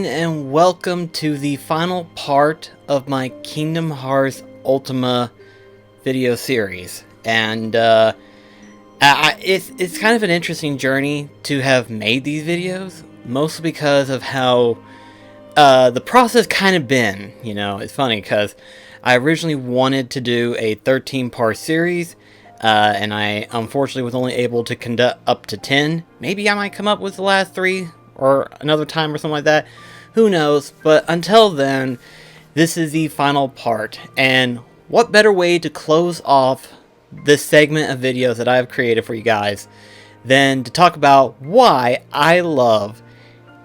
everyone, and welcome to the final part of my Kingdom Hearts Ultima video series. And it's kind of an interesting journey to have made these videos, mostly because of how the process kind of been. You know, it's funny because I originally wanted to do a 13-part series, and I unfortunately was only able to conduct up to 10. Maybe I might come up with the last 3 or another time or something like that. Who knows? But until then, this is the final part. And what better way to close off this segment of videos that I've created for you guys than to talk about why I love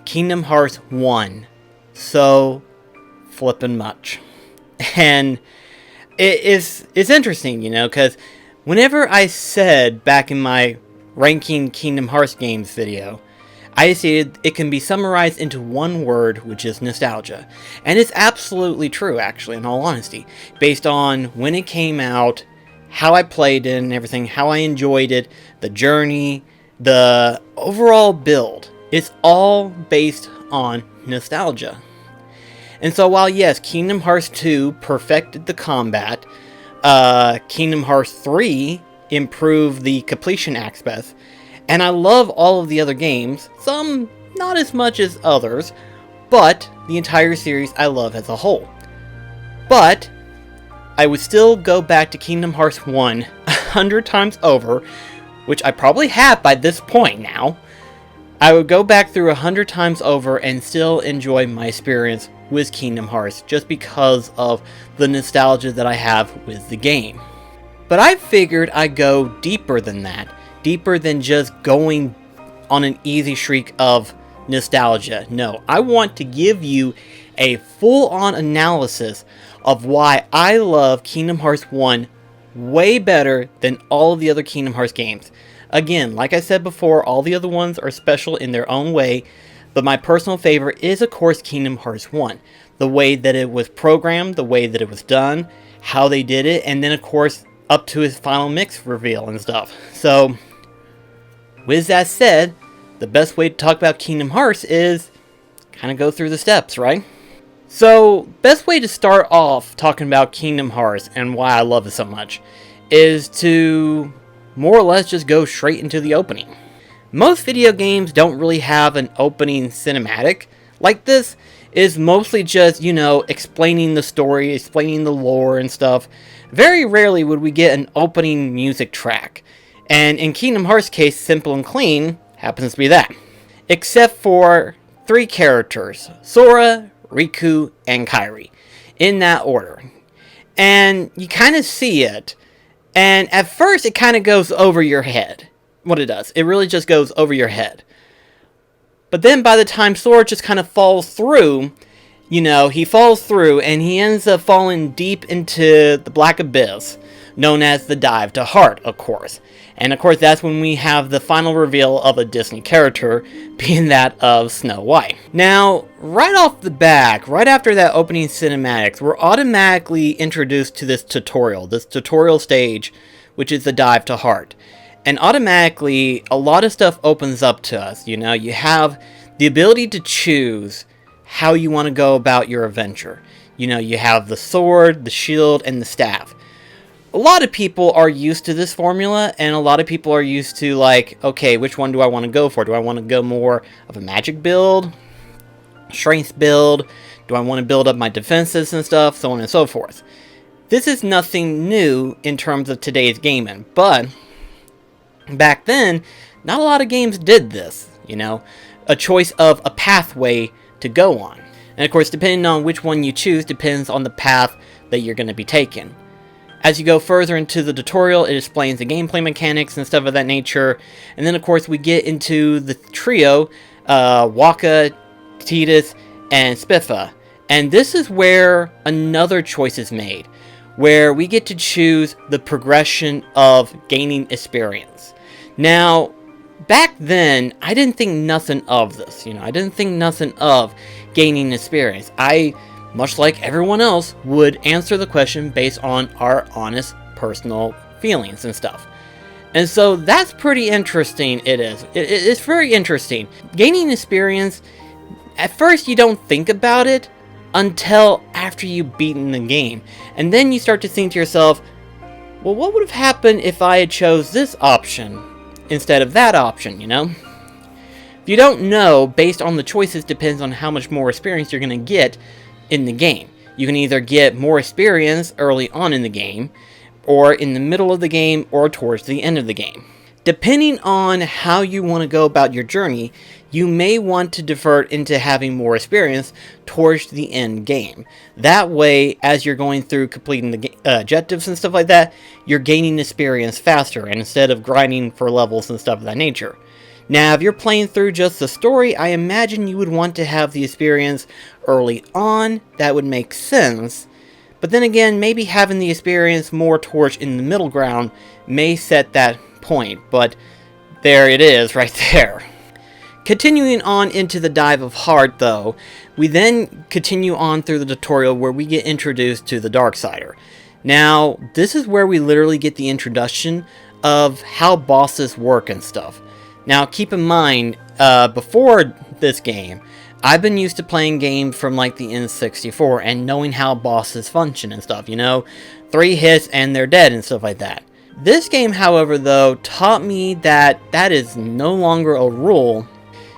Kingdom Hearts 1 so flippin' much. And it's interesting, you know, because whenever I said back in my ranking Kingdom Hearts games video, I stated it can be summarized into one word, which is nostalgia. And it's absolutely true, actually, in all honesty. Based on when it came out, how I played it and everything, how I enjoyed it, the journey, the overall build. It's all based on nostalgia. And so while, yes, Kingdom Hearts 2 perfected the combat, Kingdom Hearts 3 improved the completion aspects, and I love all of the other games, some not as much as others, but the entire series I love as a whole. But I would still go back to Kingdom Hearts 1 100 times over, which I probably have by this point now. I would go back through 100 times over and still enjoy my experience with Kingdom Hearts just because of the nostalgia that I have with the game. But I figured I'd go deeper than that. Deeper than just going on an easy streak of nostalgia. No, I want to give you a full-on analysis of why I love Kingdom Hearts 1 way better than all of the other Kingdom Hearts games. Again, like I said before, all the other ones are special in their own way, but my personal favorite is, of course, Kingdom Hearts 1. The way that it was programmed, the way that it was done, how they did it, and then, of course, up to his final mix reveal and stuff. So, with that said, the best way to talk about Kingdom Hearts is kind of go through the steps, right? So, best way to start off talking about Kingdom Hearts and why I love it so much is to more or less just go straight into the opening. Most video games don't really have an opening cinematic like this. Is mostly just, you know, explaining the story, explaining the lore and stuff. Very rarely would we get an opening music track. And in Kingdom Hearts' case, Simple and Clean happens to be that. Except for 3 characters, Sora, Riku, and Kairi. In that order. And you kind of see it. And at first it kind of goes over your head. What it does. It really just goes over your head. But then by the time Sora just kind of falls through, you know, he falls through and he ends up falling deep into the black abyss, known as the Dive to Heart, of course. And of course that's when we have the final reveal of a Disney character, being that of Snow White. Now, right off the back, right after that opening cinematics, we're automatically introduced to this tutorial stage, which is the Dive to Heart. And automatically, a lot of stuff opens up to us. You know, you have the ability to choose how you want to go about your adventure. You know, you have the sword, the shield, and the staff. A lot of people are used to this formula, and a lot of people are used to, like, okay, which one do I want to go for? Do I want to go more of a magic build? Strength build? Do I want to build up my defenses and stuff? So on and so forth. This is nothing new in terms of today's gaming, but back then, not a lot of games did this, you know, a choice of a pathway to go on. And of course, depending on which one you choose, depends on the path that you're going to be taking. As you go further into the tutorial, it explains the gameplay mechanics and stuff of that nature. And then, of course, we get into the trio, Wakka, Tidus, and Spitha. And this is where another choice is made, where we get to choose the progression of gaining experience. Now, back then, I didn't think nothing of this, you know, I didn't think nothing of gaining experience. I, much like everyone else, would answer the question based on our honest personal feelings and stuff. And so that's pretty interesting, it is. It's very interesting. Gaining experience At first you don't think about it until after you've beaten the game. And then you start to think to yourself, well, what would have happened if I had chose this option instead of that option, you know? If you don't know, based on the choices depends on how much more experience you're going to get in the game. You can either get more experience early on in the game, or in the middle of the game, or towards the end of the game. Depending on how you want to go about your journey, you may want to divert into having more experience towards the end game. That way, as you're going through completing the objectives and stuff like that, you're gaining experience faster, and instead of grinding for levels and stuff of that nature. Now, if you're playing through just the story, I imagine you would want to have the experience early on. That would make sense. But then again, maybe having the experience more towards in the middle ground may set that point. But there it is right there. Continuing on into the Dive of Heart, though, we then continue on through the tutorial where we get introduced to the Darksider. Now, this is where we literally get the introduction of how bosses work and stuff. Now, keep in mind, before this game, I've been used to playing games from like the N64 and knowing how bosses function and stuff, you know? 3 hits and they're dead and stuff like that. This game, however, though, taught me that that is no longer a rule.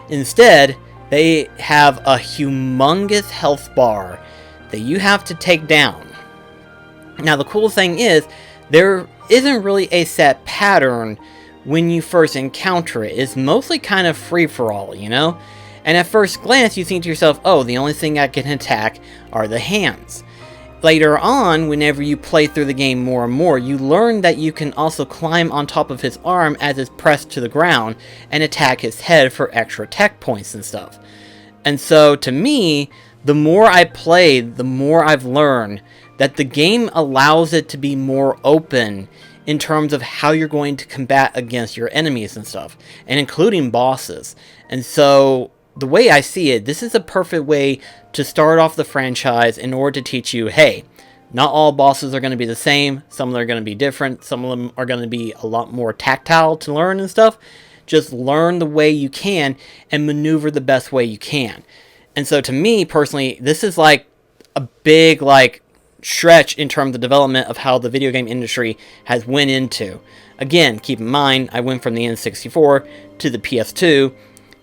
Instead, they have a humongous health bar that you have to take down. Now, the cool thing is, there isn't really a set pattern when you first encounter it. It's mostly kind of free-for-all, you know? And at first glance, you think to yourself, oh, the only thing I can attack are the hands. Later on, whenever you play through the game more and more, you learn that you can also climb on top of his arm as it's pressed to the ground and attack his head for extra tech points and stuff. And so, to me, the more I played, the more I've learned that the game allows it to be more open in terms of how you're going to combat against your enemies and stuff, and including bosses. And so, the way I see it, this is a perfect way to start off the franchise in order to teach you, hey, not all bosses are going to be the same, some of them are going to be different, some of them are going to be a lot more tactile to learn and stuff. Just learn the way you can and maneuver the best way you can. And so to me, personally, this is like a big, stretch in terms of the development of how the video game industry has went into. Again, keep in mind, I went from the N64 to the PS2,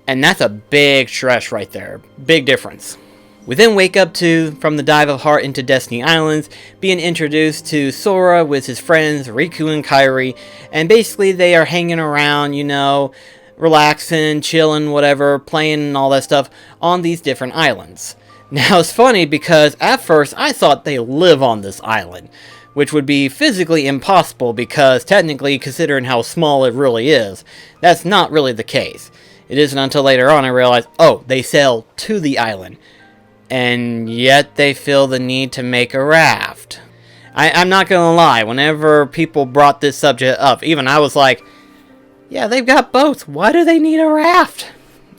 and that's a big stretch right there. Big difference. We then wake up from the Dive of Heart into Destiny Islands, being introduced to Sora with his friends, Riku and Kairi, and basically they are hanging around, you know, relaxing, chilling, whatever, playing and all that stuff on these different islands. Now, it's funny because at first I thought they live on this island, which would be physically impossible because technically, considering how small it really is, that's not really the case. It isn't until later on I realized, oh, they sail to the island, and yet they feel the need to make a raft. I'm not gonna lie, whenever people brought this subject up, even I was like, yeah, they've got boats, why do they need a raft?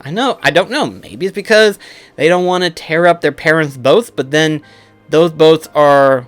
I don't know, maybe it's because they don't want to tear up their parents' boats, but then those boats are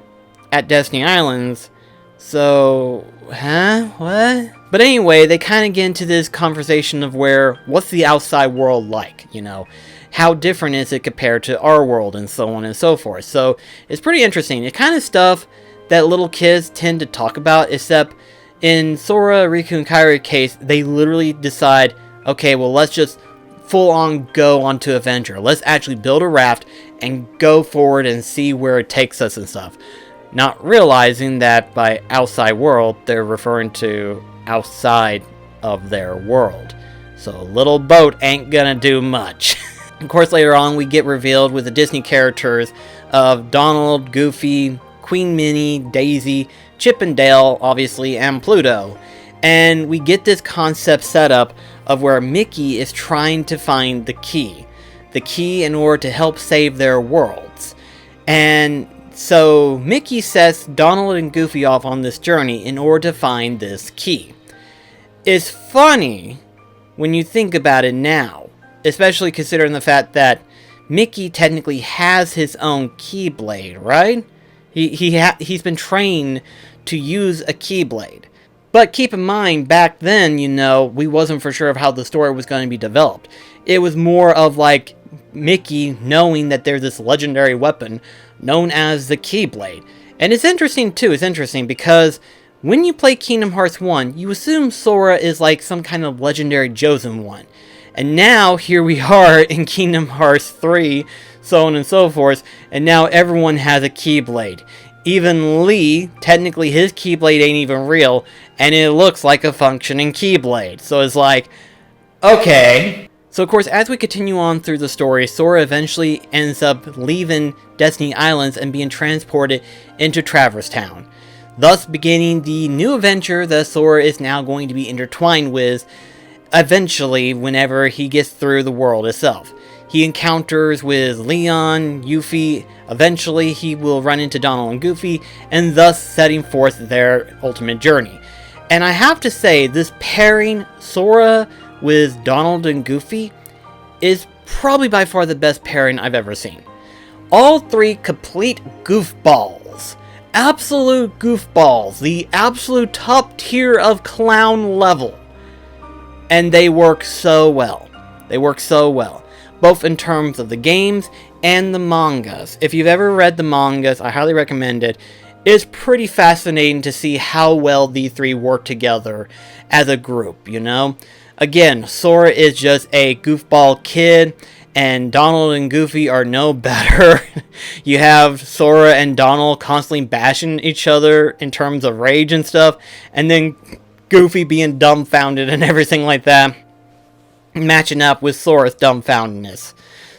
at Destiny Islands, so, what? But anyway, they kind of get into this conversation of what's the outside world like, you know? How different is it compared to our world, and so on and so forth. So, it's pretty interesting. It's kind of stuff that little kids tend to talk about, except in Sora, Riku, and Kairi case, they literally decide, okay, well, let's just full-on go onto adventure. Let's actually build a raft and go forward and see where it takes us and stuff. Not realizing that by outside world, they're referring to outside of their world. So a little boat ain't gonna do much. Of course, later on, we get revealed with the Disney characters of Donald, Goofy, Queen Minnie, Daisy, Chip and Dale, obviously, and Pluto. And we get this concept set up of where Mickey is trying to find the key. The key in order to help save their worlds. And so Mickey sets Donald and Goofy off on this journey in order to find this key. It's funny when you think about it now, especially considering the fact that Mickey technically has his own Keyblade, right? He's been trained to use a Keyblade. But keep in mind, back then, you know, we wasn't for sure of how the story was going to be developed. It was more of like Mickey knowing that there's this legendary weapon known as the Keyblade. And it's interesting too, because when you play Kingdom Hearts 1, you assume Sora is like some kind of legendary chosen one. And now, here we are in Kingdom Hearts 3, so on and so forth, and now everyone has a Keyblade. Even Lee, technically his Keyblade ain't even real, and it looks like a functioning Keyblade. So it's like, okay. So of course, as we continue on through the story, Sora eventually ends up leaving Destiny Islands and being transported into Traverse Town, thus beginning the new adventure that Sora is now going to be intertwined with eventually whenever he gets through the world itself. He encounters with Leon, Yuffie, eventually he will run into Donald and Goofy, and thus setting forth their ultimate journey. And I have to say, this pairing, Sora with Donald and Goofy, is probably by far the best pairing I've ever seen. All three complete goofballs. Absolute goofballs. The absolute top tier of clown level. And they work so well. They work so well. Both in terms of the games and the mangas. If you've ever read the mangas, I highly recommend it. It's pretty fascinating to see how well these three work together as a group, you know? Again, Sora is just a goofball kid, and Donald and Goofy are no better. You have Sora and Donald constantly bashing each other in terms of rage and stuff, and then Goofy being dumbfounded and everything like that, matching up with Sora's dumbfoundedness.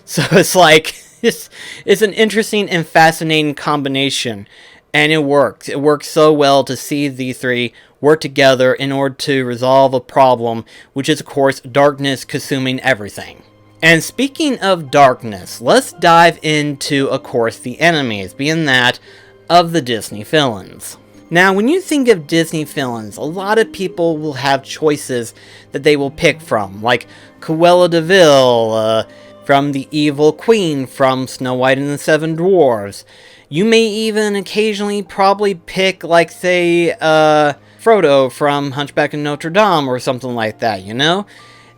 So it's like, it's an interesting and fascinating combination, and it works. It works so well to see these three work together in order to resolve a problem, which is of course darkness consuming everything. And speaking of darkness, let's dive into, of course, the enemies, being that of the Disney villains. Now, when you think of Disney villains, a lot of people will have choices that they will pick from, like Cruella de Vil, from the Evil Queen from Snow White and the Seven Dwarfs. You may even occasionally probably pick, like, say, Frodo from Hunchback of Notre Dame or something like that, you know?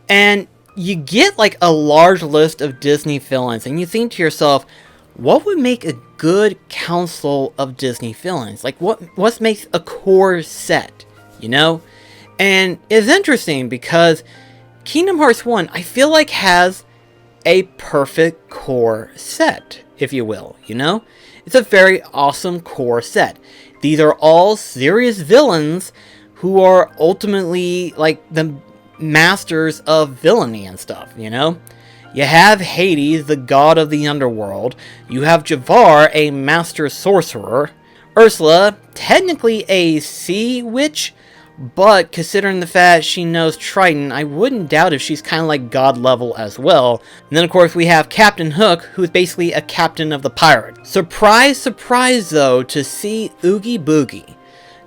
And you get, like, a large list of Disney villains, and you think to yourself, what would make a good council of Disney villains? Like, what makes a core set, you know? And it's interesting because Kingdom Hearts 1, I feel like, has a perfect core set, if you will, you know? It's a very awesome core set. These are all serious villains who are ultimately, like, the masters of villainy and stuff, you know? You have Hades, the god of the underworld. You have Javar, a master sorcerer. Ursula, technically a sea witch, but considering the fact she knows Triton, I wouldn't doubt if she's kind of like god level as well. And then of course we have Captain Hook, who's basically a captain of the pirate. Surprise, surprise though, to see Oogie Boogie.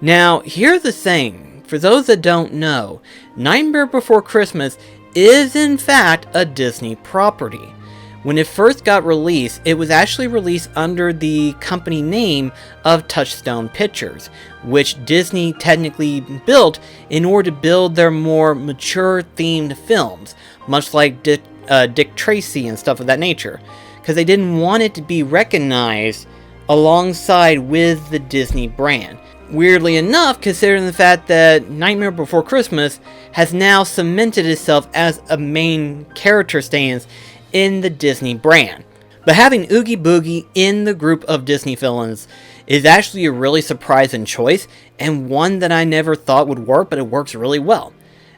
Now, here's the thing. For those that don't know, Nightmare Before Christmas is in fact a Disney property. When it first got released, it was actually released under the company name of Touchstone Pictures, which Disney technically built in order to build their more mature themed films, much like Dick Tracy and stuff of that nature, because they didn't want it to be recognized alongside with the Disney brand. Weirdly enough, considering the fact that Nightmare Before Christmas has now cemented itself as a main character stance in the Disney brand. But having Oogie Boogie in the group of Disney villains is actually a really surprising choice, and one that I never thought would work, but it works really well.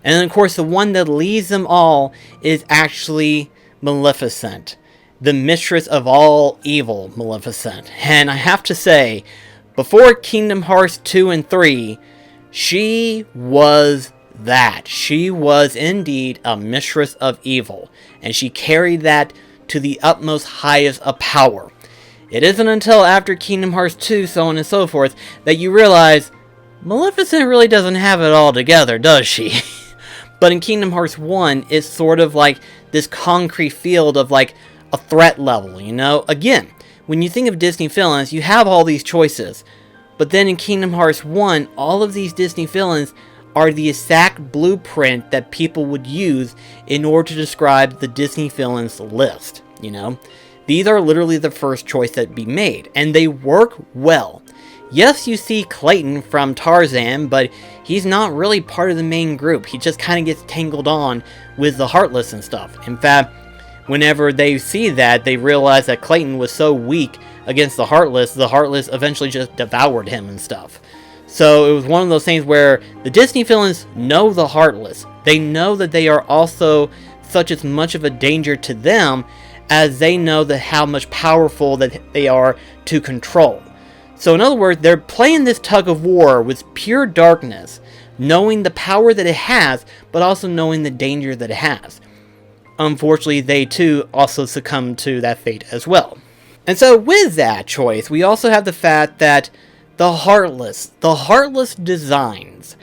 And then of course the one that leads them all is actually Maleficent, the mistress of all evil, Maleficent. And I have to say, before Kingdom Hearts 2 and 3, she was that. She was indeed a mistress of evil, and she carried that to the utmost highest of power. It isn't until after Kingdom Hearts 2, so on and so forth, that you realize Maleficent really doesn't have it all together, does she? But in Kingdom Hearts 1, it's sort of like this concrete field of like a threat level, you know? Again, when you think of Disney villains, you have all these choices. But then in Kingdom Hearts 1, all of these Disney villains are the exact blueprint that people would use in order to describe the Disney villains list. you know? These are literally the first choice that be made, and they work well. Yes, you see Clayton from Tarzan, but he's not really part of the main group. He just kind of gets tangled on with the Heartless and stuff. In fact, whenever they see that, they realize that Clayton was so weak against the Heartless eventually just devoured him and stuff. So it was one of those things where the Disney villains know the Heartless. They know that they are also such as much of a danger to them as they know that how much powerful that they are to control. So in other words, they're playing this tug of war with pure darkness, knowing the power that it has, but also knowing the danger that it has. Unfortunately, they too also succumb to that fate as well. And so with that choice, we also have the fact that the Heartless designs.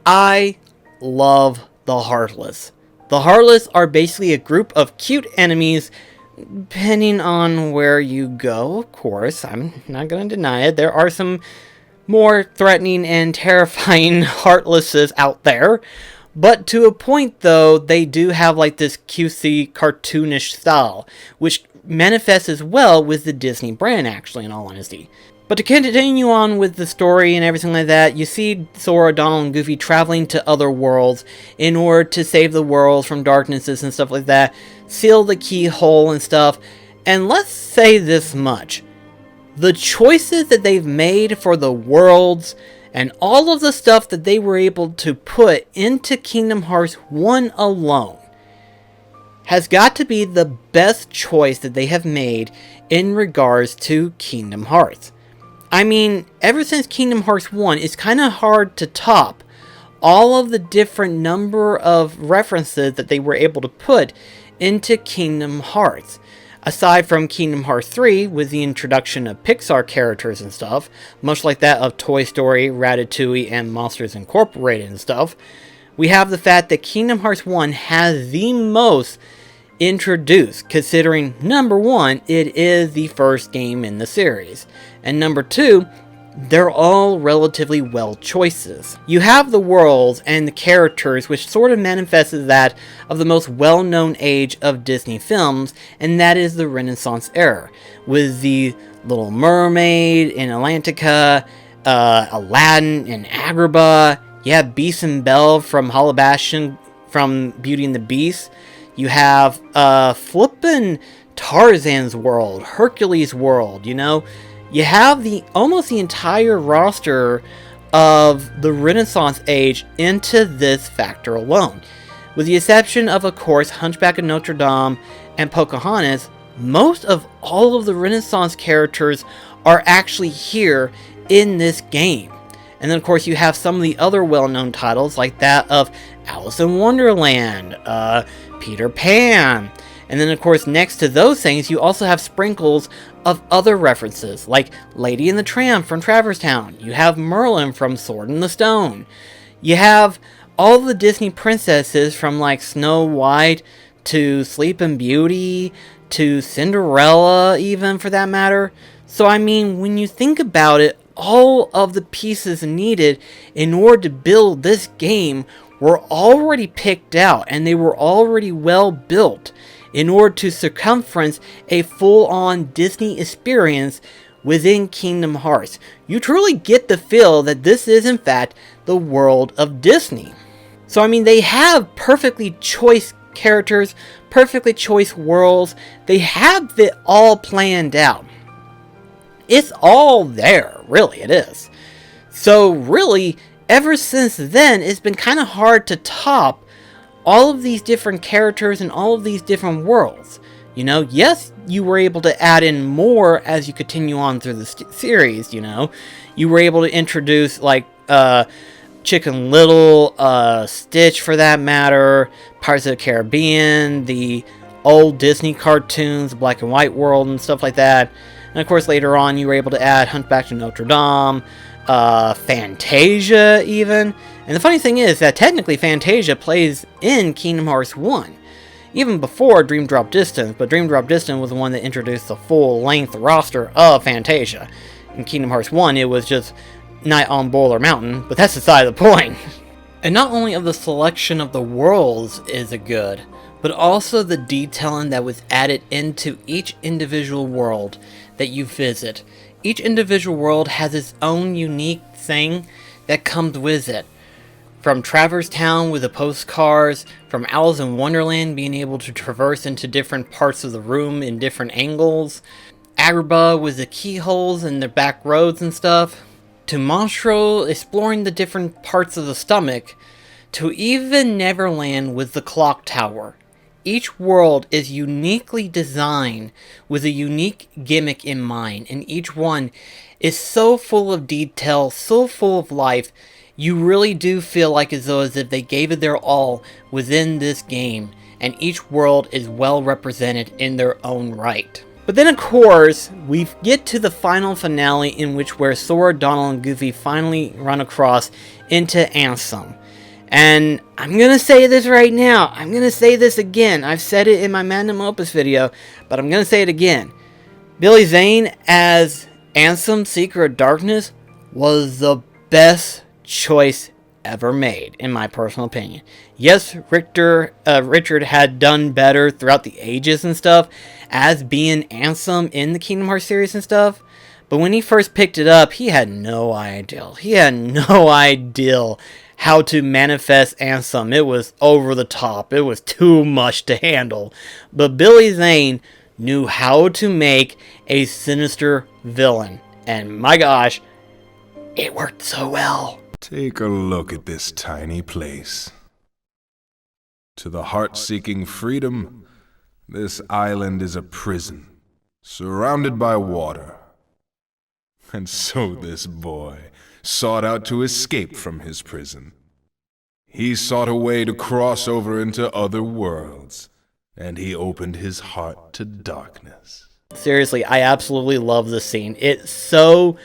I love the Heartless. The Heartless are basically a group of cute enemies. Depending on where you go, of course, I'm not going to deny it. There are some more threatening and terrifying Heartlesses out there. But to a point, though, they do have like this cutesy, cartoonish style, which manifests as well with the Disney brand, actually, in all honesty. But to continue on with the story and everything like that, you see Sora, Donald, and Goofy traveling to other worlds in order to save the world from darknesses and stuff like that, seal the keyhole and stuff. And let's say this much. The choices that they've made for the worlds and all of the stuff that they were able to put into Kingdom Hearts 1 alone has got to be the best choice that they have made in regards to Kingdom Hearts. I mean, ever since Kingdom Hearts 1, it's kind of hard to top all of the different number of references that they were able to put into Kingdom Hearts. Aside from Kingdom Hearts 3, with the introduction of Pixar characters and stuff, much like that of Toy Story, Ratatouille, and Monsters Incorporated and stuff, we have the fact that Kingdom Hearts 1 has the most introduced, considering number 1, it is the first game in the series, and number 2, they're all relatively well choices. You have the worlds and the characters which sort of manifests that of the most well-known age of Disney films, and that is the Renaissance era, with the Little Mermaid in Atlantica, Aladdin in Agrabah, you have Beast and Belle from Halabashan from Beauty and the Beast, you have flippin' Tarzan's world, Hercules' world, you know? You have almost the entire roster of the Renaissance age into this factor alone. With the exception of course, Hunchback of Notre Dame and Pocahontas, most of all of the Renaissance characters are actually here in this game. And then of course you have some of the other well-known titles like that of Alice in Wonderland, Peter Pan. And then of course next to those things you also have sprinkles of other references like Lady and the Tramp from Traverse Town. You have Merlin from Sword in the Stone. You have all the Disney princesses from like Snow White to Sleeping Beauty to Cinderella even for that matter. So I mean when you think about it, all of the pieces needed in order to build this game were already picked out and they were already well built in order to circumference a full-on Disney experience within Kingdom Hearts. You truly get the feel that this is in fact the world of Disney. So I mean they have perfectly choice characters, perfectly choice worlds, they have it all planned out. It's all there, really it is. So really, ever since then, it's been kind of hard to top all of these different characters and all of these different worlds. You know, yes, you were able to add in more as you continue on through the series, you know. You were able to introduce, like, Chicken Little, Stitch for that matter, Pirates of the Caribbean, the old Disney cartoons, black and white world and stuff like that. And of course later on you were able to add Hunchback of Notre Dame, Fantasia even. And the funny thing is that technically Fantasia plays in Kingdom Hearts 1. Even before Dream Drop Distance, but Dream Drop Distance was the one that introduced the full-length roster of Fantasia. In Kingdom Hearts 1 it was just Night on Boiler Mountain, but that's beside the point. And not only of the selection of the worlds is it good, but also the detailing that was added into each individual world that you visit. Each individual world has its own unique thing that comes with it. From Traverse Town with the postcards, from Alice in Wonderland being able to traverse into different parts of the room in different angles, Agrabah with the keyholes and the back roads and stuff, to Monstro exploring the different parts of the stomach, to even Neverland with the clock tower. Each world is uniquely designed with a unique gimmick in mind, and each one is so full of detail, so full of life, you really do feel like as if they gave it their all within this game, and each world is well represented in their own right. But then of course, we get to the final finale in which where Sora, Donald, and Goofy finally run across into Ansem. And I'm going to say this right now. I'm going to say this again. I've said it in my Magnum Opus video, but I'm going to say it again. Billy Zane as Ansem, Seeker of Darkness, was the best choice ever made, in my personal opinion. Yes, Richard had done better throughout the ages and stuff, as being Ansem in the Kingdom Hearts series and stuff. But when he first picked it up, he had no idea. He had no idea how to manifest Ansem. It was over the top. It was too much to handle. But Billy Zane knew how to make a sinister villain. And my gosh, it worked so well. Take a look at this tiny place. To the heart-seeking freedom, this island is a prison, surrounded by water. And so this boy sought out to escape from his prison. He sought a way to cross over into other worlds, and he opened his heart to darkness. Seriously, I absolutely love this scene. It's so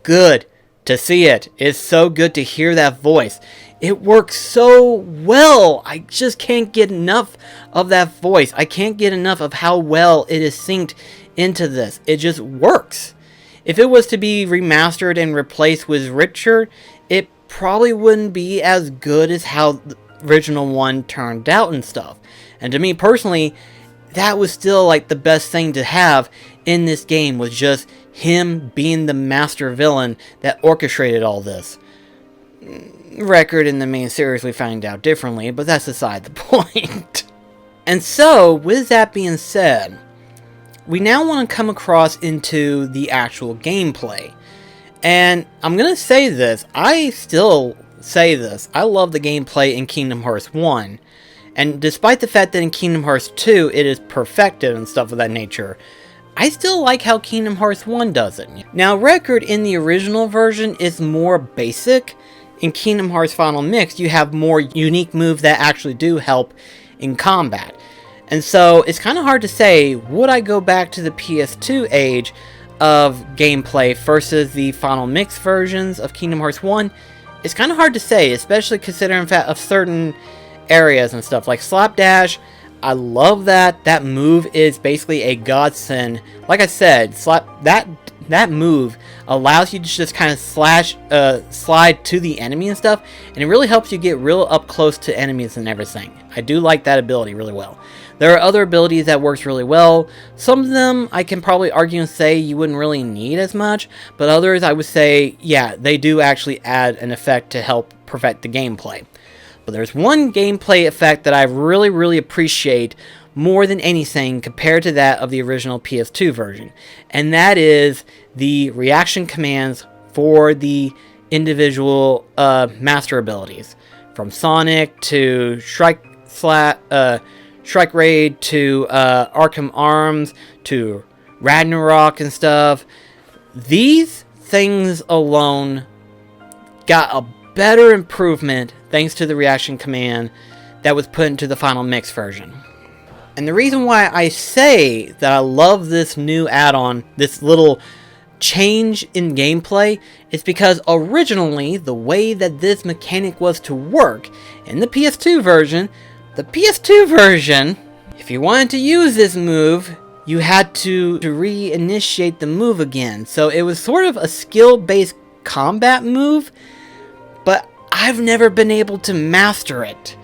good to see it. It's so good to hear that voice. It works so well. I just can't get enough of that voice. I can't get enough of how well it is synced into this. It just works. If it was to be remastered and replaced with Richard, it probably wouldn't be as good as how the original one turned out and stuff. And to me personally, that was still like the best thing to have in this game, was just him being the master villain that orchestrated all this. Record in the main series we find out differently, but that's aside the point. And so, with that being said, we now want to come across into the actual gameplay. And I'm going to say this, I still say this, I love the gameplay in Kingdom Hearts 1. And despite the fact that in Kingdom Hearts 2 it is perfected and stuff of that nature, I still like how Kingdom Hearts 1 does it. Now, Record in the original version is more basic. In Kingdom Hearts Final Mix, you have more unique moves that actually do help in combat. And so, it's kind of hard to say, would I go back to the PS2 age of gameplay versus the Final Mix versions of Kingdom Hearts 1? It's kind of hard to say, especially considering the fact of certain areas and stuff. Like Slapdash, I love that. That move is basically a godsend. Like I said, that move allows you to just kind of slide to the enemy and stuff, and it really helps you get real up close to enemies and everything. I do like that ability really well. There are other abilities that works really well. Some of them I can probably argue and say you wouldn't really need as much, but others I would say, yeah, they do actually add an effect to help perfect the gameplay. But there's one gameplay effect that I really, really appreciate more than anything compared to that of the original PS2 version. And that is the reaction commands for the individual master abilities. From Sonic to Strike Raid to Arkham Arms to Ragnarok and stuff. These things alone got a better improvement thanks to the reaction command that was put into the Final Mix version. And the reason why I say that I love this new add-on, this little change in gameplay, is because originally the way that this mechanic was to work in the PS2 version, if you wanted to use this move, you had to reinitiate the move again. So it was sort of a skill-based combat move, but I've never been able to master it.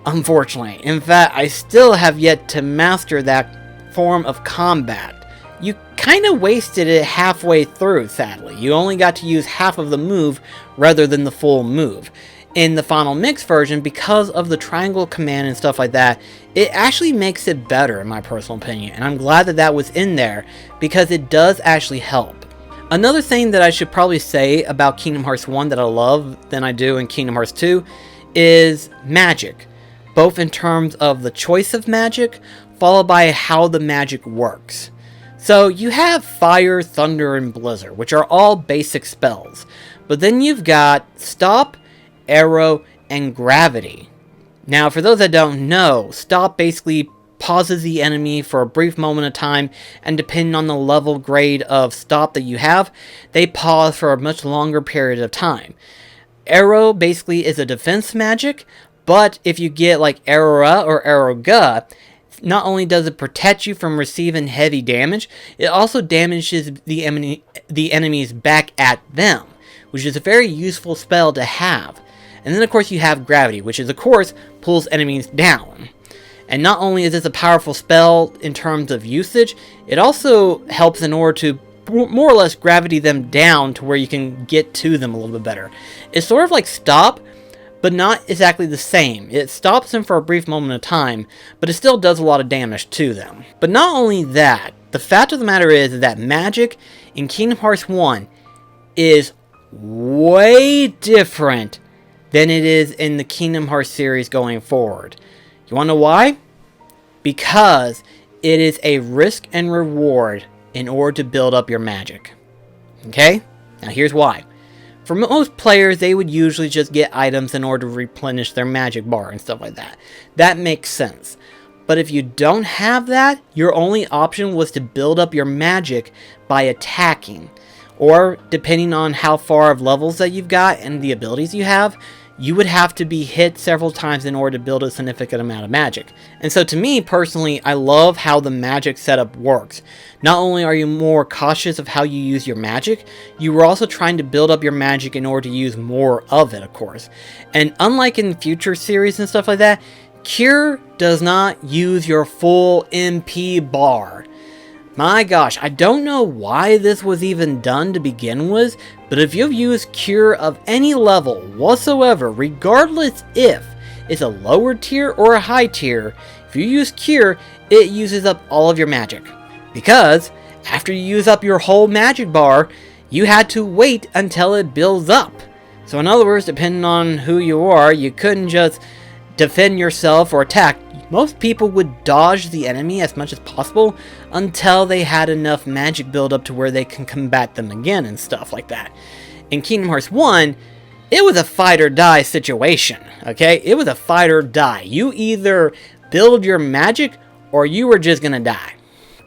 unfortunately. In fact, I still have yet to master that form of combat. You kind of wasted it halfway through, sadly. You only got to use half of the move rather than the full move. In the Final Mix version, because of the triangle command and stuff like that, it actually makes it better in my personal opinion, and I'm glad that that was in there because it does actually help. Another thing that I should probably say about Kingdom Hearts 1 that I love than I do in Kingdom Hearts 2 is magic, both in terms of the choice of magic followed by how the magic works. So you have Fire, Thunder, and Blizzard, which are all basic spells, but then you've got Stop, Arrow, and Gravity. Now, for those that don't know, Stop basically pauses the enemy for a brief moment of time, and depending on the level grade of stop that you have, they pause for a much longer period of time. Arrow basically is a defense magic, but if you get like Arrow or Arrow Ga, not only does it protect you from receiving heavy damage, it also damages the enemies back at them, which is a very useful spell to have. And then of course you have Gravity, which is of course pulls enemies down. And not only is this a powerful spell in terms of usage, it also helps in order to more or less gravity them down to where you can get to them a little bit better. It's sort of like Stop, but not exactly the same. It stops them for a brief moment of time, but it still does a lot of damage to them. But not only that, the fact of the matter is that magic in Kingdom Hearts 1 is way different than it is in the Kingdom Hearts series going forward. You want to know why? Because it is a risk and reward in order to build up your magic. Okay? Now here's why. For most players, they would usually just get items in order to replenish their magic bar and stuff like that. That makes sense. But if you don't have that, your only option was to build up your magic by attacking. Or, depending on how far of levels that you've got and the abilities you have, you would have to be hit several times in order to build a significant amount of magic. And so to me, personally, I love how the magic setup works. Not only are you more cautious of how you use your magic, you are also trying to build up your magic in order to use more of it, of course. And unlike in future series and stuff like that, Cure does not use your full MP bar. My gosh, I don't know why this was even done to begin with, but if you've used Cure of any level whatsoever, regardless if it's a lower tier or a high tier, if you use Cure, it uses up all of your magic. Because after you use up your whole magic bar, you had to wait until it builds up. So in other words, depending on who you are, you couldn't just defend yourself or attack. Most people would dodge the enemy as much as possible until they had enough magic build up to where they can combat them again and stuff like that. In Kingdom Hearts 1, it was a fight or die situation, okay? It was a fight or die. You either build your magic or you were just gonna die.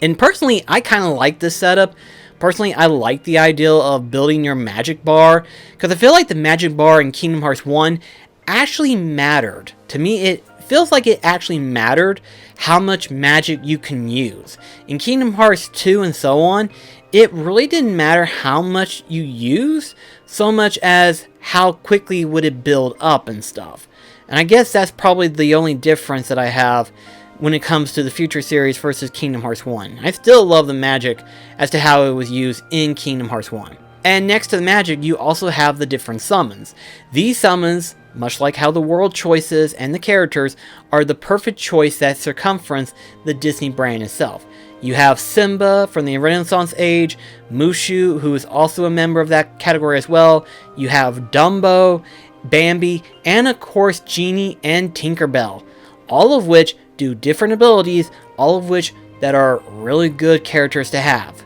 And personally, I kind of like this setup. Personally, I like the idea of building your magic bar, because I feel like the magic bar in Kingdom Hearts 1 actually mattered. To me, it feels like it actually mattered how much magic you can use. In Kingdom Hearts 2 and so on, it really didn't matter how much you use, so much as how quickly would it build up and stuff. And I guess that's probably the only difference that I have when it comes to the future series versus Kingdom Hearts 1. I still love the magic as to how it was used in Kingdom Hearts 1. And next to the magic, you also have the different summons. These summons, much like how the world choices and the characters, are the perfect choice that circumference the Disney brand itself. You have Simba from the Renaissance Age, Mushu, who is also a member of that category as well. You have Dumbo, Bambi, and of course Genie and Tinkerbell. All of which do different abilities, all of which that are really good characters to have.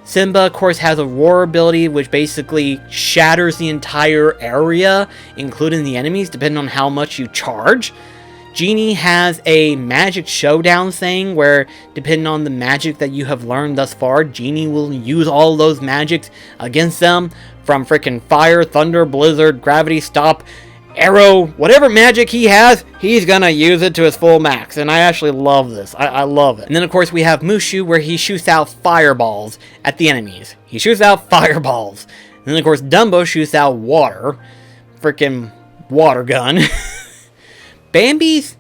Simba, of course, has a roar ability, which basically shatters the entire area, including the enemies, depending on how much you charge. Genie has a magic showdown thing, where depending on the magic that you have learned thus far, Genie will use all those magics against them, from freaking fire, thunder, blizzard, gravity, stop, arrow, whatever magic he has, he's gonna use it to his full max, and I actually love this. I love it. And then of course we have Mushu, where he shoots out fireballs at the enemies. He shoots out fireballs. And then of course Dumbo shoots out water. Freaking water gun. Bambi's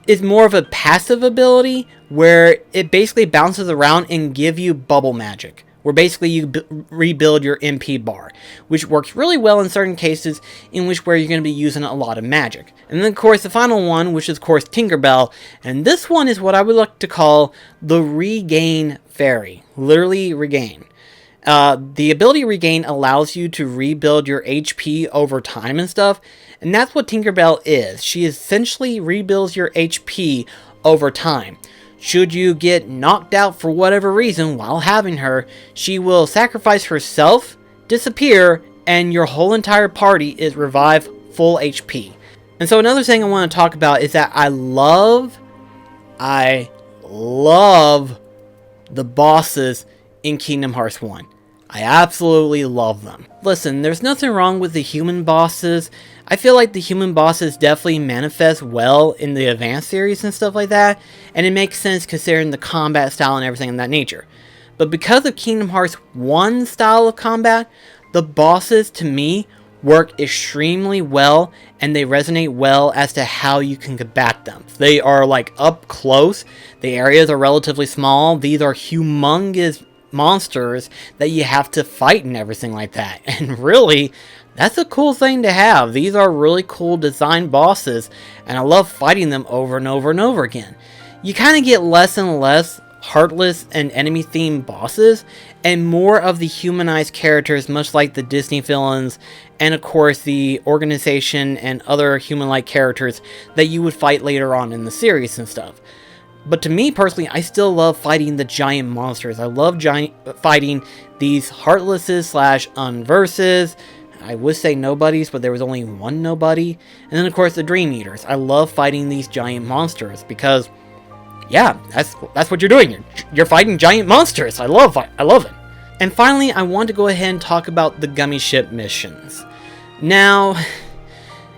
is more of a passive ability where it basically bounces around and give you bubble magic, where basically you rebuild your MP bar, which works really well in certain cases in which where you're going to be using a lot of magic. And then of course the final one, which is of course Tinkerbell, and this one is what I would like to call the Regain Fairy, literally regain. The ability Regain allows you to rebuild your HP over time and stuff, and that's what Tinkerbell is. She essentially rebuilds your HP over time. Should you get knocked out for whatever reason while having her, she will sacrifice herself, disappear, and your whole entire party is revived full HP. And so another thing I want to talk about is that I love the bosses in Kingdom Hearts 1. I absolutely love them. Listen, there's nothing wrong with the human bosses. I feel like the human bosses definitely manifest well in the Advanced series and stuff like that, and it makes sense considering the combat style and everything of that nature. But because of Kingdom Hearts 1 style of combat, the bosses to me work extremely well, and they resonate well as to how you can combat them. They are like up close, the areas are relatively small, these are humongous monsters that you have to fight and everything like that. And really, that's a cool thing to have. These are really cool design bosses, and I love fighting them over and over and over again. You kind of get less and less heartless and enemy themed bosses, and more of the humanized characters, much like the Disney villains, and of course the organization and other human-like characters that you would fight later on in the series and stuff. But to me personally, I still love fighting the giant monsters. I love fighting these heartlesses slash unverses. I would say nobodies, but there was only one nobody. And then of course the Dream Eaters. I love fighting these giant monsters because, yeah, that's what you're doing. You're fighting giant monsters. I love it. And finally, I want to go ahead and talk about the Gummy Ship missions. Now,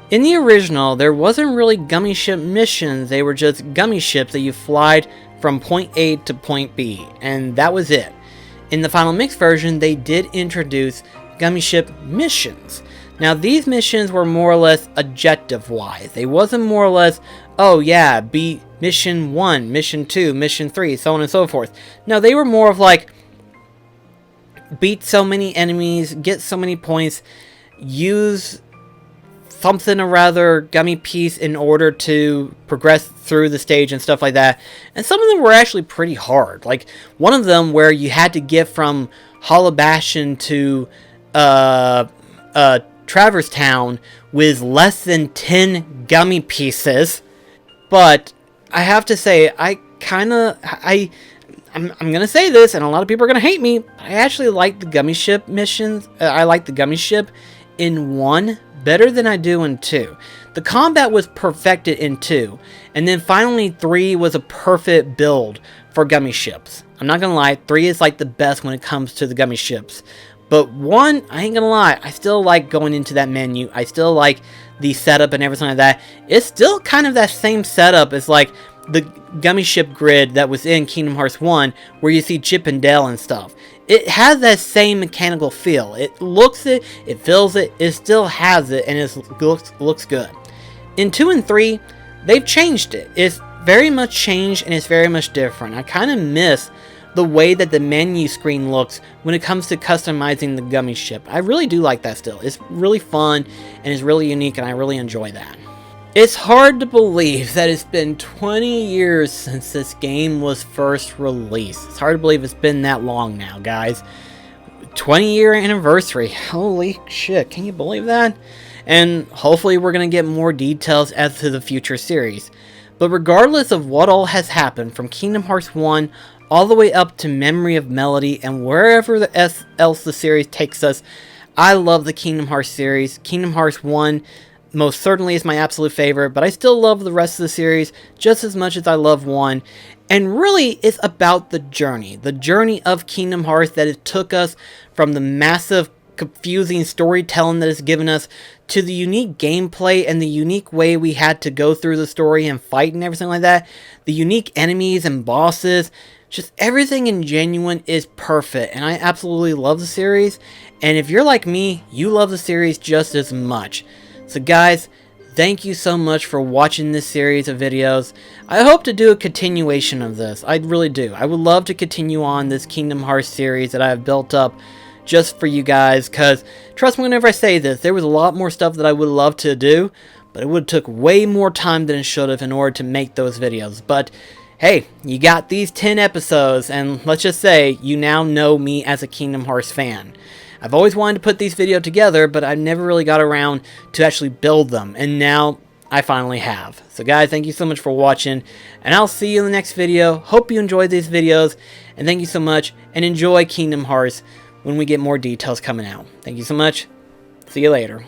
in the original, there wasn't really Gummy Ship missions. They were just Gummy Ships that you fly from point A to point B, and that was it. In the Final Mix version, they did introduce Gummy Ship missions. Now, these missions were more or less objective-wise. They wasn't more or less, oh yeah, beat Mission 1, Mission 2, Mission 3, so on and so forth. No, they were more of like, beat so many enemies, get so many points, use something or rather gummy piece in order to progress through the stage and stuff like that. And some of them were actually pretty hard. Like one of them where you had to get from Hollow Bastion to Traverse Town with less than 10 gummy pieces. But I have to say, I'm gonna say this, and a lot of people are gonna hate me. I actually like the Gummy Ship missions. I like the Gummy Ship in 1 better than I do in 2. The combat was perfected in 2, and then finally 3 was a perfect build for Gummy Ships. I'm not gonna lie, 3 is like the best when it comes to the Gummy Ships. But 1, I ain't gonna lie, I still like going into that menu. I still like the setup and everything like that. It's still kind of that same setup as like the Gummy Ship grid that was in Kingdom Hearts 1, where you see Chip and Dale and stuff. It has that same mechanical feel. It looks it, it feels it, it still has it, and it looks good. In 2 and 3, they've changed it. It's very much changed, and it's very much different. I kind of miss the way that the menu screen looks when it comes to customizing the Gummy Ship. I really do like that still. It's really fun, and it's really unique, and I really enjoy that. It's hard to believe that it's been 20 years since this game was first released. It's hard to believe it's been that long now, guys. 20-year anniversary. Holy shit, can you believe that? And hopefully we're going to get more details as to the future series. But regardless of what all has happened from Kingdom Hearts 1 all the way up to Memory of Melody and wherever else the series takes us, I love the Kingdom Hearts series. Kingdom Hearts 1 most certainly is my absolute favorite, but I still love the rest of the series just as much as I love 1. And really, it's about the journey of Kingdom Hearts, that it took us from the massive, confusing storytelling that it's given us to the unique gameplay and the unique way we had to go through the story and fight and everything like that. The unique enemies and bosses, just everything in Genuine is perfect, and I absolutely love the series. And if you're like me, you love the series just as much. So guys, thank you so much for watching this series of videos. I hope to do a continuation of this. I really do. I would love to continue on this Kingdom Hearts series that I have built up just for you guys, because trust me whenever I say this, there was a lot more stuff that I would love to do, but it would have took way more time than it should have in order to make those videos. But hey, you got these 10 episodes, and let's just say you now know me as a Kingdom Hearts fan. I've always wanted to put these videos together, but I never really got around to actually build them, and now I finally have. So guys, thank you so much for watching, and I'll see you in the next video. Hope you enjoyed these videos, and thank you so much, and enjoy Kingdom Hearts when we get more details coming out. Thank you so much. See you later.